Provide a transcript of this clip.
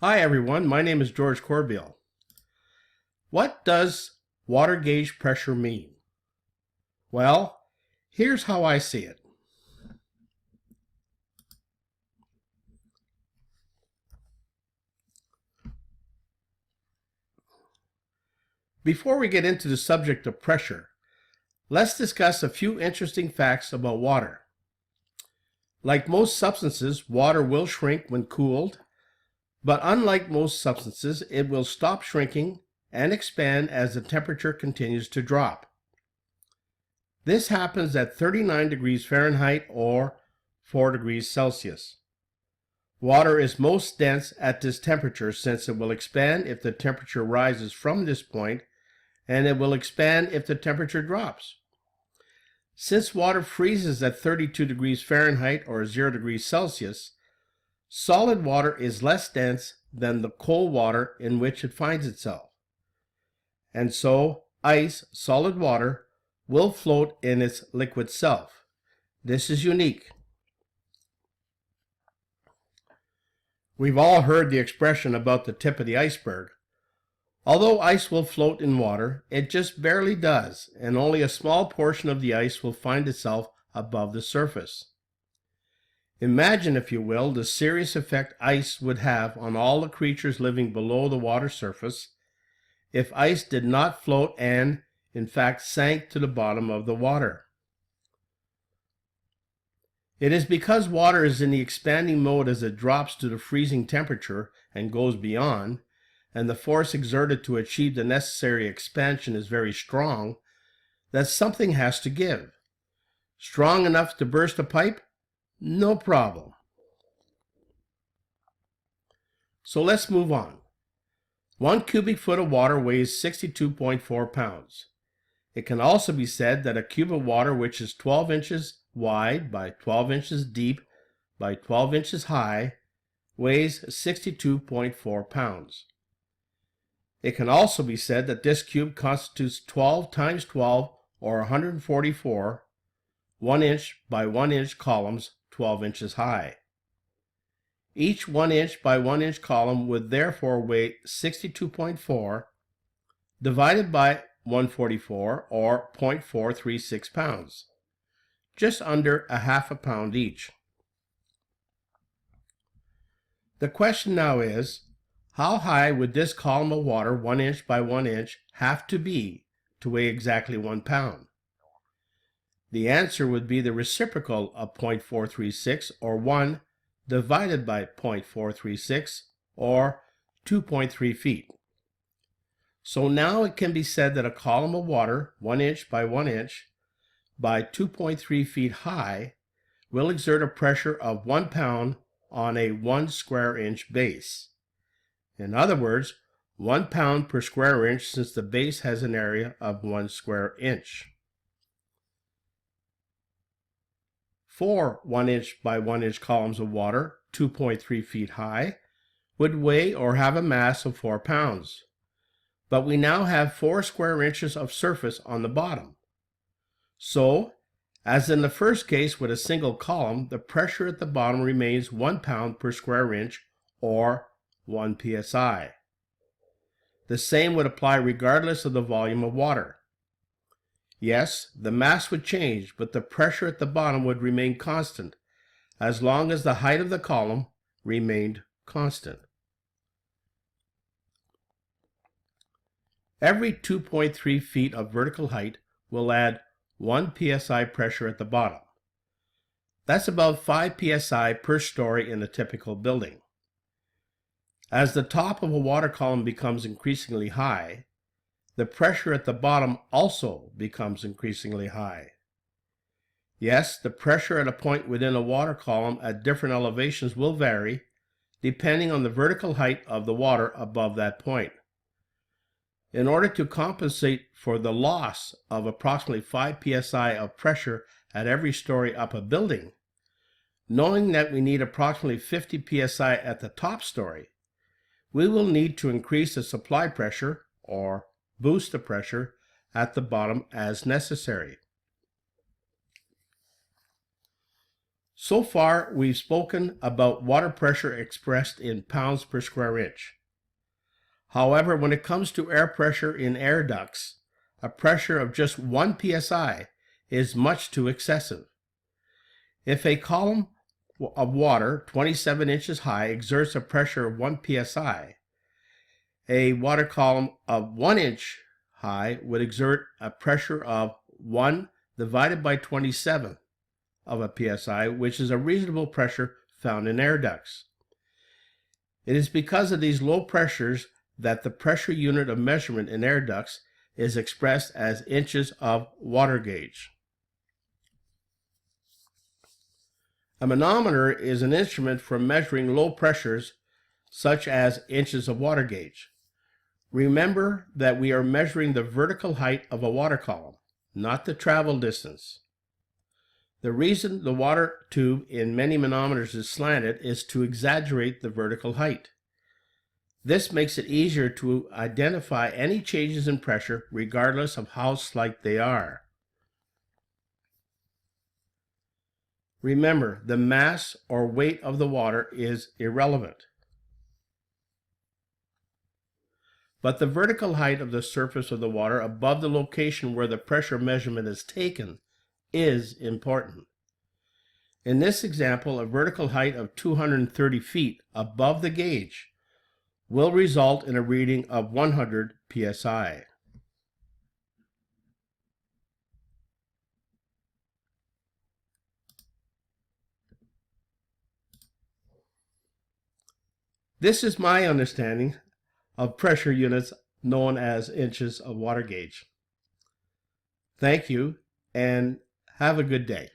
Hi everyone, my name is George Corbeil. What does water gauge pressure mean? Well, here's how I see it. Before we get into the subject of pressure, let's discuss a few interesting facts about water. Like most substances, water will shrink when cooled, but unlike most substances, it will stop shrinking and expand as the temperature continues to drop. This happens at 39 degrees Fahrenheit or 4 degrees Celsius. Water is most dense at this temperature since it will expand if the temperature rises from this point, and it will expand if the temperature drops. Since water freezes at 32 degrees Fahrenheit or 0 degrees Celsius, solid water is less dense than the cold water in which it finds itself. And so, ice, solid water, will float in its liquid self. This is unique. We've all heard the expression about the tip of the iceberg. Although ice will float in water, it just barely does, and only a small portion of the ice will find itself above the surface. Imagine, if you will, the serious effect ice would have on all the creatures living below the water surface if ice did not float and, in fact, sank to the bottom of the water. It is because water is in the expanding mode as it drops to the freezing temperature and goes beyond, and the force exerted to achieve the necessary expansion is very strong, that something has to give. Strong enough to burst a pipe? No problem. So let's move on. 1 cubic foot of water weighs 62.4 pounds. It can also be said that a cube of water which is 12 inches wide by 12 inches deep by 12 inches high weighs 62.4 pounds. It can also be said that this cube constitutes 12 times 12 or 144 1 inch by 1 inch columns 12 inches high. Each 1 inch by 1 inch column would therefore weigh 62.4 divided by 144 or 0.436 pounds, just under a half a pound each. The question now is, how high would this column of water 1 inch by 1 inch have to be to weigh exactly 1 pound? The answer would be the reciprocal of 0.436 or 1 divided by 0.436 or 2.3 feet. So now it can be said that a column of water 1 inch by 1 inch by 2.3 feet high will exert a pressure of 1 pound on a 1 square inch base. In other words, 1 pound per square inch since the base has an area of 1 square inch. 4 1 inch by 1 inch columns of water, 2.3 feet high, would weigh or have a mass of 4 pounds. But we now have 4 square inches of surface on the bottom. So, as in the first case with a single column, the pressure at the bottom remains 1 pound per square inch or 1 psi. The same would apply regardless of the volume of water. Yes, the mass would change, but the pressure at the bottom would remain constant, as long as the height of the column remained constant. Every 2.3 feet of vertical height will add 1 psi pressure at the bottom. That's about 5 psi per story in a typical building. As the top of a water column becomes increasingly high, the pressure at the bottom also becomes increasingly high. Yes, the pressure at a point within a water column at different elevations will vary, depending on the vertical height of the water above that point. In order to compensate for the loss of approximately 5 psi of pressure at every story up a building, knowing that we need approximately 50 psi at the top story, we will need to increase the supply pressure, or boost the pressure, at the bottom as necessary. So far, we've spoken about water pressure expressed in pounds per square inch. However, when it comes to air pressure in air ducts, a pressure of just 1 psi is much too excessive. If a column of water 27 inches high exerts a pressure of 1 psi, a water column of 1 inch high would exert a pressure of 1 divided by 27 of a psi, which is a reasonable pressure found in air ducts. It is because of these low pressures that the pressure unit of measurement in air ducts is expressed as inches of water gauge. A manometer is an instrument for measuring low pressures, such as inches of water gauge. Remember that we are measuring the vertical height of a water column, not the travel distance. The reason the water tube in many manometers is slanted is to exaggerate the vertical height. This makes it easier to identify any changes in pressure regardless of how slight they are. Remember, the mass or weight of the water is irrelevant, but the vertical height of the surface of the water above the location where the pressure measurement is taken is important. In this example, a vertical height of 230 feet above the gauge will result in a reading of 100 psi. This is my understanding of pressure units known as inches of water gauge. Thank you and have a good day.